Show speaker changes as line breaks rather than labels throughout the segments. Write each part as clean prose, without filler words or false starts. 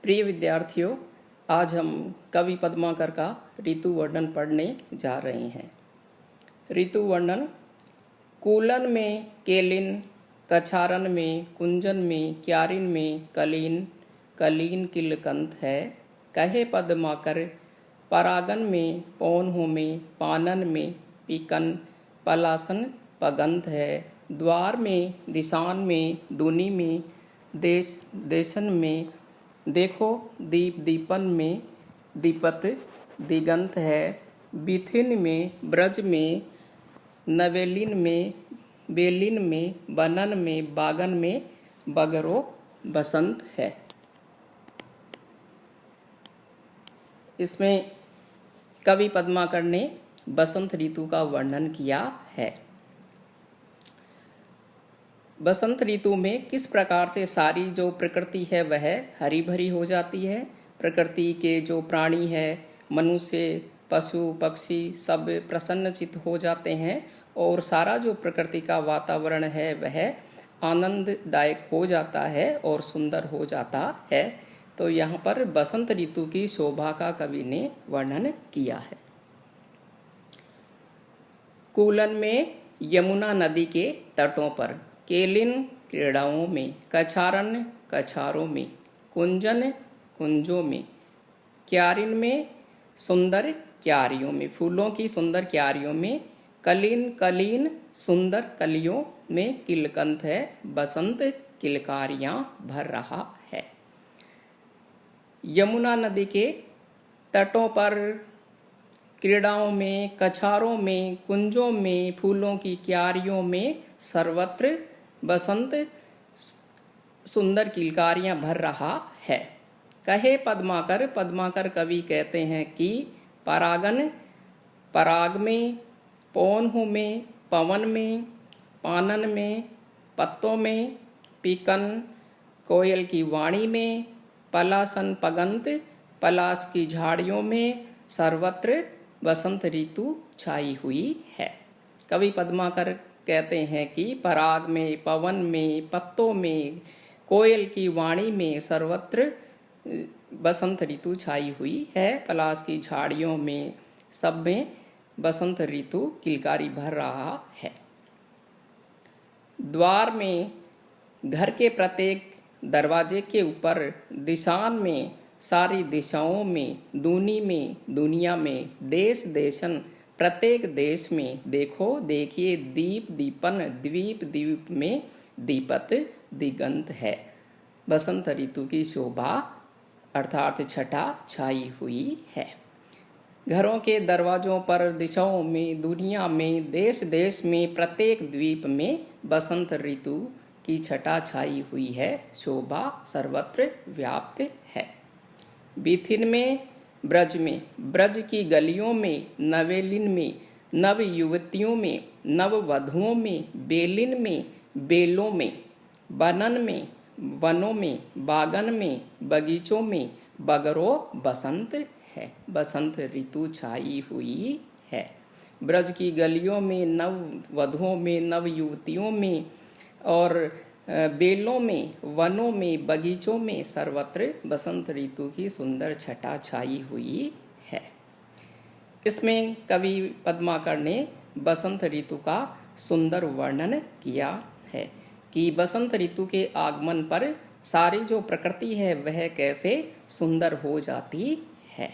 प्रिय विद्यार्थियों, आज हम कवि पद्माकर का ऋतु वर्णन पढ़ने जा रहे हैं। ऋतु वर्णन: कूलन में केलिन, कछारन में कुंजन में क्यारिन में कलीन, कलीन किलकंत है। कहे पद्माकर परागन में पौन्हों में पानन में पीकन, पलासन पगंत है। द्वार में दिशान में दुनी में देश देशन में देखो दीप दीपन में दीपत दिगंत है। बिथिन में ब्रज में नवेलिन में बेलिन में बनन में बागन में बगरो बसंत है। इसमें कवि पद्माकर ने बसंत ऋतु का वर्णन किया है। बसंत ऋतु में किस प्रकार से सारी जो प्रकृति है वह हरी भरी हो जाती है। प्रकृति के जो प्राणी है, मनुष्य, पशु पक्षी सब प्रसन्नचित्त हो जाते हैं और सारा जो प्रकृति का वातावरण है वह आनंददायक हो जाता है और सुंदर हो जाता है। तो यहाँ पर बसंत ऋतु की शोभा का कवि ने वर्णन किया है। कूलन में यमुना नदी के तटों पर, केलिन क्रीड़ाओं में, कछारन कछारों में, कुंजन कुंजों में, क्यारिन में सुंदर क्यारियों में, फूलों की सुंदर क्यारियों में, कलीन कलीन सुंदर कलियों में किलकंत है, बसंत किलकारियां भर रहा है। यमुना नदी के तटों पर, क्रीड़ाओं में, कछारों में, कुंजों में, फूलों की क्यारियों में सर्वत्र बसंत सुंदर किलकारियां भर रहा है। कहे पद्माकर, पद्माकर कवि कहते हैं कि परागन पराग में, पौन्हों में पवन में, पानन में पत्तों में, पीकन कोयल की वाणी में, पलासन पगंत पलाश की झाड़ियों में सर्वत्र बसंत ऋतु छाई हुई है। कवि पद्माकर कहते हैं कि पराग में, पवन में, पत्तों में, कोयल की वाणी में सर्वत्र बसंत ऋतु छाई हुई है। पलाश की झाड़ियों में सब में बसंत ऋतु किलकारी भर रहा है। द्वार में, घर के प्रत्येक दरवाजे के ऊपर, दिशान में, सारी दिशाओं में, दूनी में, दुनिया में, देश देशन प्रत्येक देश में देखो देखिए दीप दीपन, द्वीप द्वीप में दीपत दिगंत है। बसंत ऋतु की शोभा अर्थात छटा छाई हुई है। घरों के दरवाजों पर, दिशाओं में, दुनिया में, देश देश में, प्रत्येक द्वीप में बसंत ऋतु की छटा छाई हुई है। शोभा सर्वत्र व्याप्त है। बिथिन में, ब्रज में, ब्रज की गलियों में, नवेलिन में, नव युवतियों में, नव वधुओं में, बेलिन में, बेलों में, बनन में, वनों में, बागन में, बगीचों में बगरो बसंत है। बसंत ऋतु छाई हुई है। ब्रज की गलियों में, नव वधुओं में, नव युवतियों में और बेलों में, वनों में, बगीचों में सर्वत्र बसंत ऋतु की सुंदर छटा छाई हुई है। इसमें कवि पद्माकर ने बसंत ऋतु का सुंदर वर्णन किया है कि बसंत ऋतु के आगमन पर सारी जो प्रकृति है वह कैसे सुंदर हो जाती है।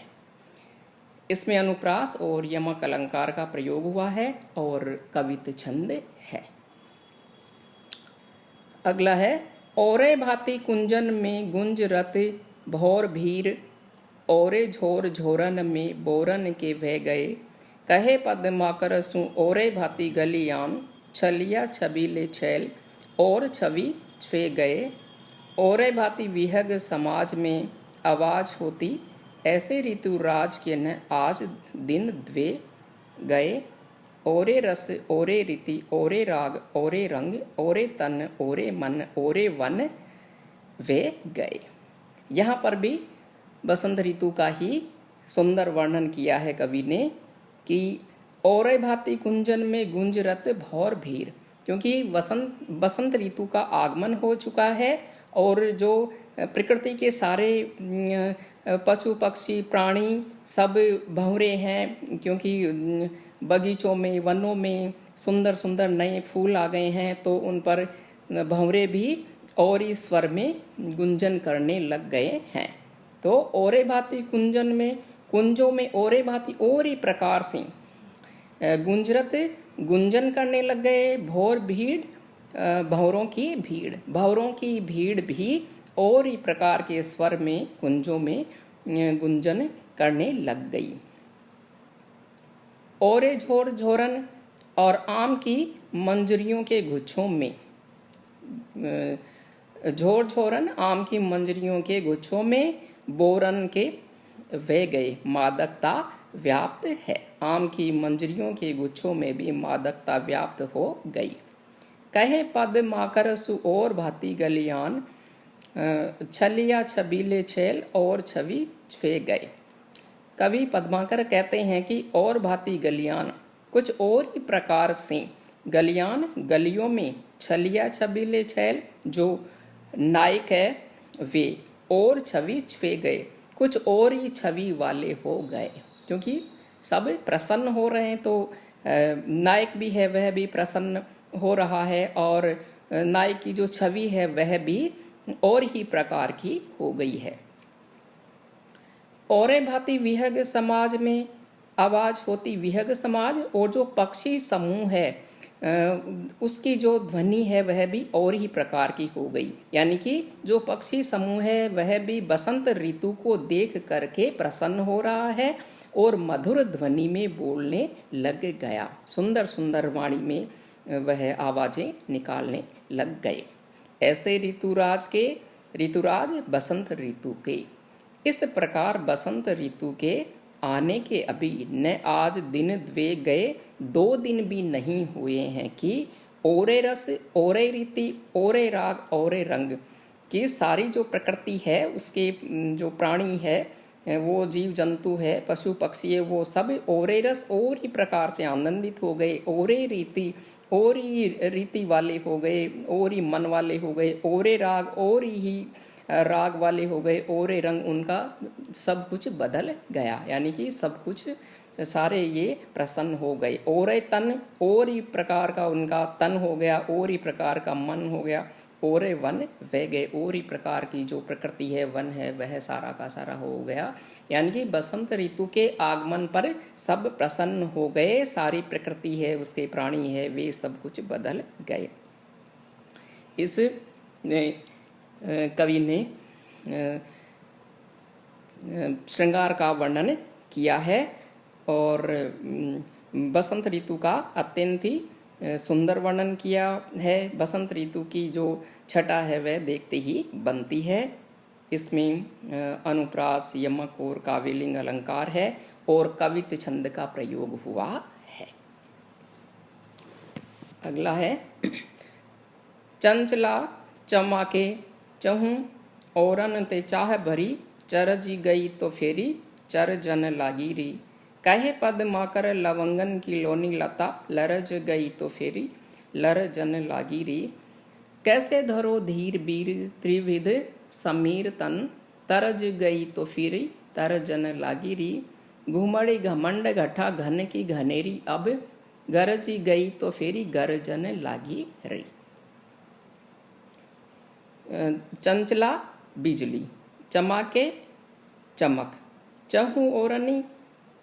इसमें अनुप्रास और यमक अलंकार का प्रयोग हुआ है और कवित छंद है। अगला है, औरे भांति कुंजन में गुंज रत भौर भीर, औरे झोर झोरन में बोरन के वह गए। कहे पद्माकर सु औरे भांति गलियान, छलिया छबीले छैल और छवि छे गए। औरे भांति विहग समाज में आवाज होती, ऐसे ऋतु राज के न आज दिन द्वे गए। ओरे रस ओरे रीति ओरे राग ओरे रंग ओरे तन ओरे मन ओरे वन वे गए। यहाँ पर भी बसंत ऋतु का ही सुंदर वर्णन किया है कवि ने कि औरे भांति कुंजन में गुंज रत भौर भीड़, क्योंकि बसंत ऋतु का आगमन हो चुका है और जो प्रकृति के सारे पशु पक्षी प्राणी सब भंवरे हैं, क्योंकि बगीचों में वनों में सुंदर सुंदर नए फूल आ गए हैं, तो उन पर भंवरे भी और इस स्वर में गुंजन करने लग गए हैं। तो ओरे भांति कुंजन में कुंजों में ओरे भांति और ही प्रकार से गुंजरत गुंजन करने लग गए भौर भीड़, भंवरों की भीड़ भी और ही प्रकार के स्वर में कुंजों में गुंजन करने लग गई। ओरे झोर झोरन और आम की मंजरियों के गुच्छों में, झोर झोरन आम की मंजरियों के गुच्छों में बोरन के वे गए मादकता व्याप्त है। आम की मंजरियों के गुच्छों में भी मादकता व्याप्त हो गई। कहे पद माकर सु और भांति गलियान, छलिया छबीले छेल और छवि छे गए। कवि पद्माकर कहते हैं कि और भांति गलियान, कुछ और ही प्रकार से गलियान, गलियों में छलिया छबीले छेल जो नायक है वे, और छवि छे गए, कुछ और ही छवि वाले हो गए। क्योंकि सब प्रसन्न हो रहे हैं, तो नायक भी है वह भी प्रसन्न हो रहा है, और नायक की जो छवि है वह भी और ही प्रकार की हो गई है। और भांति विहग समाज में आवाज होती विहग समाज, और जो पक्षी समूह है उसकी जो ध्वनि है वह भी और ही प्रकार की हो गई। यानी कि जो पक्षी समूह है वह भी बसंत ऋतु को देख करके प्रसन्न हो रहा है और मधुर ध्वनि में बोलने लग गया। सुंदर सुंदर वाणी में वह आवाजें निकालने लग गए। ऐसे ऋतुराज बसंत ऋतु के, इस प्रकार बसंत ऋतु के आने के अभी न आज दिन द्वे गए, 2 दिन भी नहीं हुए हैं कि ओरे रस, ओरे रीति, ओरे राग, ओरे रंग की सारी जो प्रकृति है, उसके जो प्राणी है, वो जीव जंतु है, पशु पक्षी है, वो सब ओरे रस और ही प्रकार से आनंदित हो गए। ओरे रीति और ही रीति वाले हो गए, और ही मन वाले हो गए, ओरे राग और ही राग वाले हो गए, ओरे रंग, उनका सब कुछ बदल गया। यानी कि सब कुछ सारे ये प्रसन्न हो गए। ओरे तन, और ही प्रकार का उनका तन हो गया, और ही प्रकार का मन हो गया। ओरे वन वह गए, और ही प्रकार की जो प्रकृति है, वन है, वह सारा का सारा हो गया। यानी कि बसंत ऋतु के आगमन पर सब प्रसन्न हो गए, सारी प्रकृति है, उसके प्राणी है, वे सब कुछ बदल गए। इस कवि ने श्रृंगार का वर्णन किया है, और बसंत ऋतु का अत्यंत ही सुंदर वर्णन किया है। बसंत ऋतु की जो छटा है वह देखते ही बनती है। इसमें अनुप्रास, यमक और काव्यलिंग अलंकार है, और कवित छंद का प्रयोग हुआ है। अगला है चंचला चमाके चहूँ औरन ते चाह भरी, चरजी गई तो फेरी चर जन लागी री। कहे पद माकर लवंगन की लोनी लता, लरज गई तो फेरी लर जन लागी री। कैसे धरो धीर बीर त्रिविध समीर तन, तरज गई तो फिरी तर जन लागी री। घुमड़ी घमंड घटा घन की घनेरी, अब गरजी गई तो फेरी गरजन लागी री। चंचला बिजली, चमाके चमक, चहु ओरनी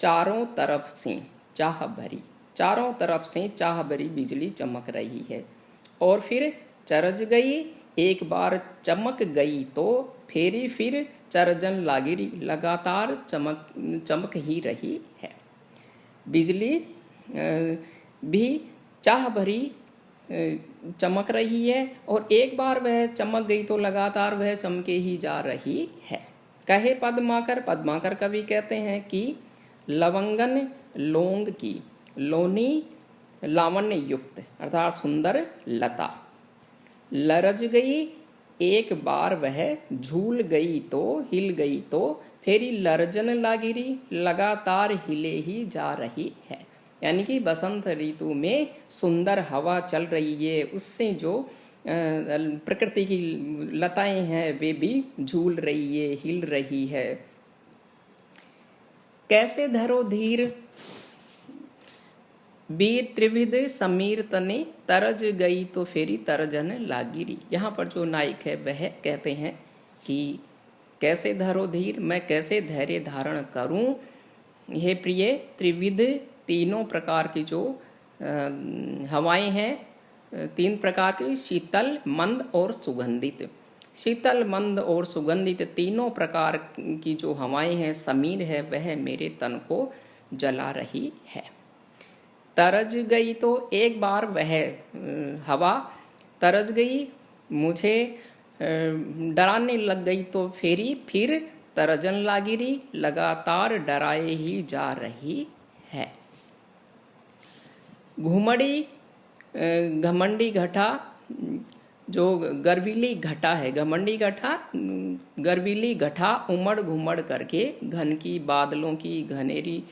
चारों तरफ से चाह भरी, चारों तरफ से चाह भरी बिजली चमक रही है। और फिर चरज गई, एक बार चमक गई तो फेरी फिर चरजन लागिरी, लगातार चमक ही रही है। बिजली भी चाह भरी चमक रही है, और एक बार वह चमक गई तो लगातार वह चमके ही जा रही है। कहे पद्माकर, पद्माकर कवि कहते हैं कि लवंगन लौंग की, लोनी लावण्य युक्त अर्थात सुंदर लता, लरज गई, एक बार वह झूल गई तो हिल गई तो फेरी लरजन लागिरी, लगातार हिले ही जा रही है। यानी कि बसंत ऋतु में सुंदर हवा चल रही है, उससे जो प्रकृति की लताएं हैं वे भी झूल रही है, हिल रही है। कैसे धरो धीर बीर त्रिविध समीर तने, तरज गई तो फेरी तरजन लागिरी। यहाँ पर जो नायक है वह कहते हैं कि कैसे धरो धीर, मैं कैसे धैर्य धारण करूं हे प्रिय। त्रिविध तीनों प्रकार की जो हवाएं हैं, तीन प्रकार की, शीतल, मंद और सुगंधित। शीतल, मंद और सुगंधित तीनों प्रकार की जो हवाएं हैं, समीर है, वह मेरे तन को जला रही है। तरज गई तो एक बार वह हवा तरज गई, मुझे डराने लग गई तो फेरी फिर तरजन लागिरी, लगातार डराए ही जा रही है। घुमड़ी घमंडी घटा, जो गर्वीली घटा है, घमंडी घटा गर्वीली घटा उमड़ घुमड़ करके घन की बादलों की घनेरी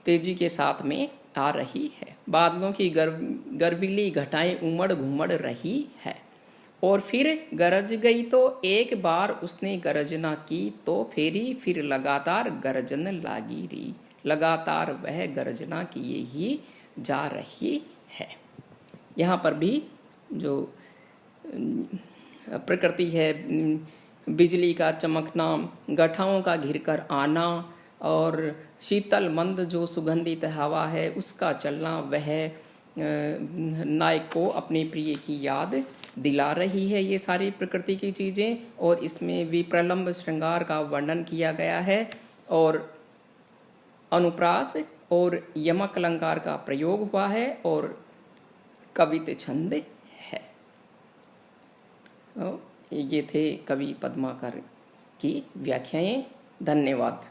तेजी के साथ में आ रही है। बादलों की गर्वीली घटाएं उमड़ घुमड़ रही है। और फिर गरज गई तो एक बार उसने गरजना की तो फेरी फिर लगातार गरजन लागी रही, लगातार वह गरजना किए ही जा रही है। यहाँ पर भी जो प्रकृति है, बिजली का चमकना, गठाओं का घिरकर आना और शीतल मंद जो सुगंधित हवा है उसका चलना, वह नायक को अपने प्रिय की याद दिला रही है। ये सारी प्रकृति की चीज़ें, और इसमें विप्रलंब श्रृंगार का वर्णन किया गया है और अनुप्रास और यमक अलंकार का प्रयोग हुआ है और कवित छंद है। ये थे कवि पद्माकर की व्याख्याएं। धन्यवाद।